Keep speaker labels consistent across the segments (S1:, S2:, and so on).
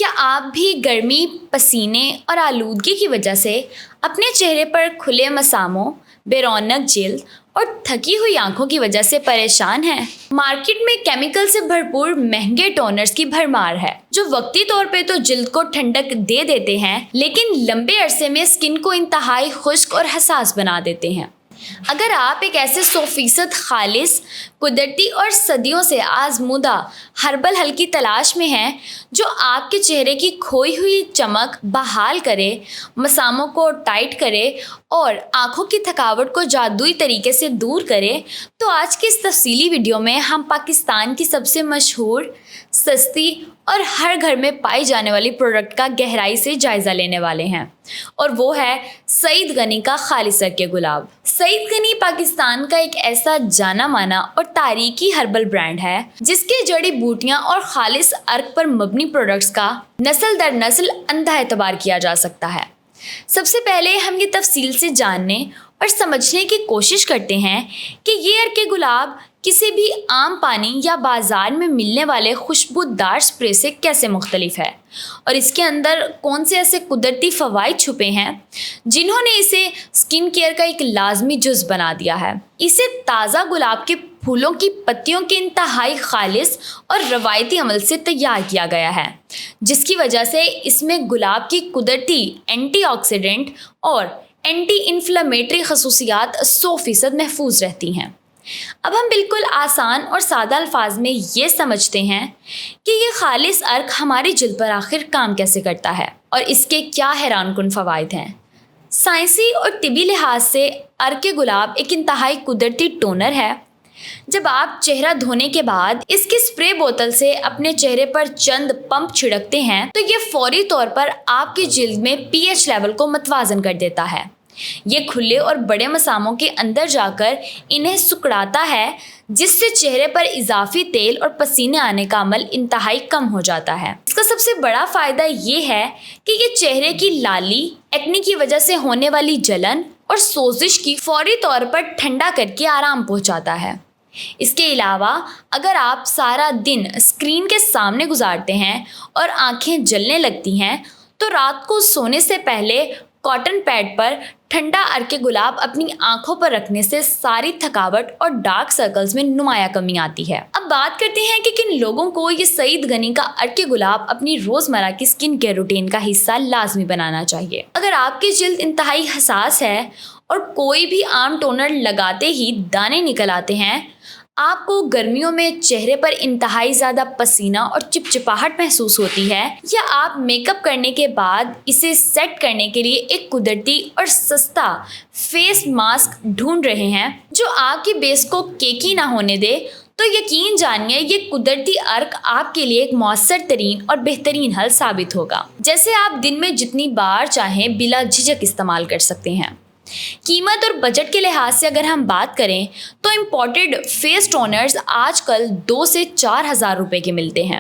S1: کیا آپ بھی گرمی، پسینے اور آلودگی کی وجہ سے اپنے چہرے پر کھلے مساموں، بے رونق جلد اور تھکی ہوئی آنکھوں کی وجہ سے پریشان ہیں؟ مارکیٹ میں کیمیکل سے بھرپور مہنگے ٹونرز کی بھرمار ہے جو وقتی طور پہ تو جلد کو ٹھنڈک دے دیتے ہیں لیکن لمبے عرصے میں اسکن کو انتہائی خشک اور حساس بنا دیتے ہیں۔ اگر آپ ایک ایسے 100% خالص، قدرتی اور صدیوں سے آزمودہ ہربل حل کی تلاش میں ہیں جو آپ کے چہرے کی کھوئی ہوئی چمک بحال کرے، مساموں کو ٹائٹ کرے اور آنکھوں کی تھکاوٹ کو جادوئی طریقے سے دور کرے، تو آج کی اس تفصیلی ویڈیو میں ہم پاکستان کی سب سے مشہور، سستی اور ہر گھر میں پائی جانے والی پروڈکٹ کا گہرائی سے جائزہ لینے والے ہیں، اور وہ ہے سعید غنی کا خالص عرق گلاب۔ سعید غنی پاکستان کا ایک ایسا جانا مانا اور تاریخی ہربل برانڈ ہے جس کے جڑی بوٹیاں اور خالص عرق پر مبنی پروڈکٹس کا نسل در نسل اندھا اعتبار کیا جا سکتا ہے۔ سب سے پہلے ہم یہ تفصیل سے جاننے اور سمجھنے کی کوشش کرتے ہیں کہ یہ عرق گلاب کسی بھی عام پانی یا بازار میں ملنے والے خوشبودار اسپرے سے کیسے مختلف ہے، اور اس کے اندر کون سے ایسے قدرتی فوائد چھپے ہیں جنہوں نے اسے اسکن کیئر کا ایک لازمی جز بنا دیا ہے۔ اسے تازہ گلاب کے پھولوں کی پتیوں کے انتہائی خالص اور روایتی عمل سے تیار کیا گیا ہے، جس کی وجہ سے اس میں گلاب کی قدرتی اینٹی آکسیڈنٹ اور اینٹی انفلیمیٹری خصوصیات 100% محفوظ رہتی ہیں۔ اب ہم بالکل آسان اور سادہ الفاظ میں یہ سمجھتے ہیں کہ یہ خالص عرق ہماری جلد پر آخر کام کیسے کرتا ہے اور اس کے کیا حیران کن فوائد ہیں۔ سائنسی اور طبی لحاظ سے عرق گلاب ایک انتہائی قدرتی ٹونر ہے۔ جب آپ چہرہ دھونے کے بعد اس کی اسپرے بوتل سے اپنے چہرے پر چند پمپ چھڑکتے ہیں تو یہ فوری طور پر آپ کی جلد میں پی ایچ لیول کو متوازن کر دیتا ہے۔ یہ کھلے اور بڑے مساموں کے اندر جا کر انہیں سکڑاتا ہے، جس سے چہرے پر اضافی تیل اور پسینے آنے کا عمل انتہائی کم ہو جاتا ہے۔ اس کا سب سے بڑا فائدہ یہ ہے کہ یہ چہرے کی لالی، ایکنی کی وجہ سے ہونے والی جلن اور سوزش کی فوری طور پر ٹھنڈا کر کے آرام پہنچاتا ہے۔ اس کے علاوہ اگر آپ سارا دن اسکرین کے سامنے گزارتے ہیں اور آنکھیں جلنے لگتی ہیں تو رات کو سونے سے پہلے کاٹن پیڈ پر ٹھنڈا عرق گلاب اپنی آنکھوں پر رکھنے سے ساری تھکاوٹ اور ڈارک سرکلز میں نمایاں کمی آتی ہے۔ اب بات کرتے ہیں کہ کن لوگوں کو یہ سعید غنی کا عرق گلاب اپنی روزمرہ کی اسکن کیئر روٹین کا حصہ لازمی بنانا چاہیے۔ اگر آپ کی جلد انتہائی حساس ہے اور کوئی بھی عام ٹونر لگاتے ہی دانے نکل آتے ہیں، آپ کو گرمیوں میں چہرے پر انتہائی زیادہ پسینہ اور چپچپاہٹ محسوس ہوتی ہے، یا آپ میک اپ کرنے کے بعد اسے سیٹ کرنے کے لیے ایک قدرتی اور سستا فیس ماسک ڈھونڈ رہے ہیں جو آپ کی بیس کو کیکی نہ ہونے دے، تو یقین جانیے یہ قدرتی عرق آپ کے لیے ایک مؤثر ترین اور بہترین حل ثابت ہوگا، جیسے آپ دن میں جتنی بار چاہیں بلا جھجک استعمال کر سکتے ہیں۔ قیمت اور بجٹ کے لحاظ سے اگر ہم بات کریں تو امپورٹڈ فیس ٹونرز آج کل 2 سے 4 ہزار روپے کے ملتے ہیں،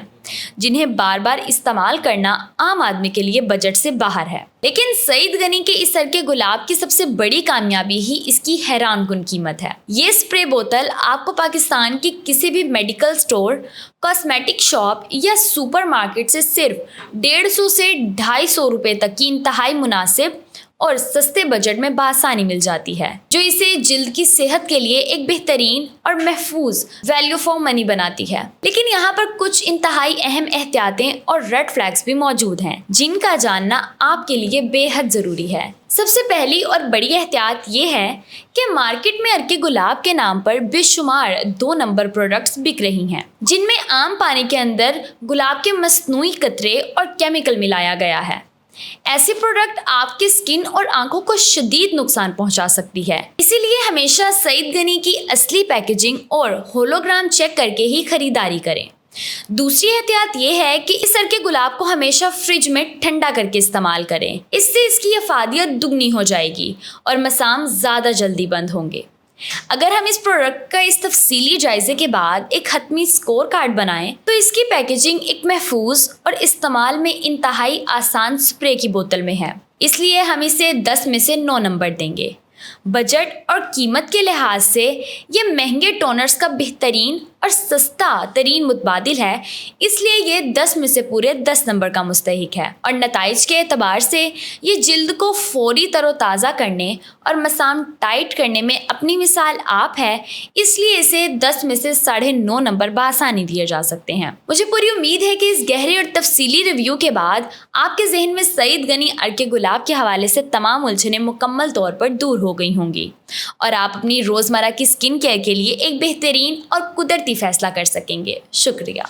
S1: جنہیں بار بار استعمال کرنا عام آدمی کے لیے بجٹ سے باہر ہے۔ لیکن سعید غنی کے اس عرق گلاب کی سب سے بڑی کامیابی ہی اس کی حیران کن قیمت ہے۔ یہ اسپرے بوتل آپ کو پاکستان کی کسی بھی میڈیکل سٹور، کاسمیٹک شاپ یا سپر مارکیٹ سے صرف 150 سے 250 روپے تک کی انتہائی مناسب اور سستے بجٹ میں بآسانی مل جاتی ہے، جو اسے جلد کی صحت کے لیے ایک بہترین اور محفوظ ویلیو فار منی بناتی ہے۔ لیکن یہاں پر کچھ انتہائی اہم احتیاطیں اور ریڈ فلیگز بھی موجود ہیں جن کا جاننا آپ کے لیے بے حد ضروری ہے۔ سب سے پہلی اور بڑی احتیاط یہ ہے کہ مارکیٹ میں عرق گلاب کے نام پر بے شمار 2 نمبر پروڈکٹس بک رہی ہیں جن میں عام پانی کے اندر گلاب کے مصنوعی قطرے اور کیمیکل ملایا گیا ہے۔ ایسی پروڈکٹ آپ کی اسکن اور آنکھوں کو شدید نقصان پہنچا سکتی ہے، اسی لیے ہمیشہ سعید غنی کی اصلی پیکیجنگ اور ہولوگرام چیک کر کے ہی خریداری کریں۔ دوسری احتیاط یہ ہے کہ اس عرق گلاب کو ہمیشہ فریج میں ٹھنڈا کر کے استعمال کریں، اس سے اس کی افادیت دگنی ہو جائے گی اور مسام زیادہ جلدی بند ہوں گے۔ اگر ہم اس پروڈکٹ کا اس تفصیلی جائزے کے بعد ایک حتمی اسکور کارڈ بنائیں تو اس کی پیکیجنگ ایک محفوظ اور استعمال میں انتہائی آسان اسپرے کی بوتل میں ہے، اس لیے ہم اسے 10 میں سے 9 نمبر دیں گے۔ بجٹ اور قیمت کے لحاظ سے یہ مہنگے ٹونرز کا بہترین اور سستا ترین متبادل ہے، اس لیے یہ 10 میں سے پورے 10 نمبر کا مستحق ہے، اور نتائج کے اعتبار سے یہ جلد کو فوری تر و تازہ کرنے اور مسام ٹائٹ کرنے میں اپنی مثال آپ ہے، اس لیے اسے 10 میں سے 9.5 نمبر بآسانی دیے جا سکتے ہیں۔ مجھے پوری امید ہے کہ اس گہرے اور تفصیلی ریویو کے بعد آپ کے ذہن میں سعید غنی ارکے گلاب کے حوالے سے تمام الجھنیں مکمل طور پر دور ہو گئی ہوں گی، اور آپ اپنی روزمرہ کی سکن کیئر کے لیے ایک بہترین اور قدرتی فیصلہ کر سکیں گے۔ شکریہ۔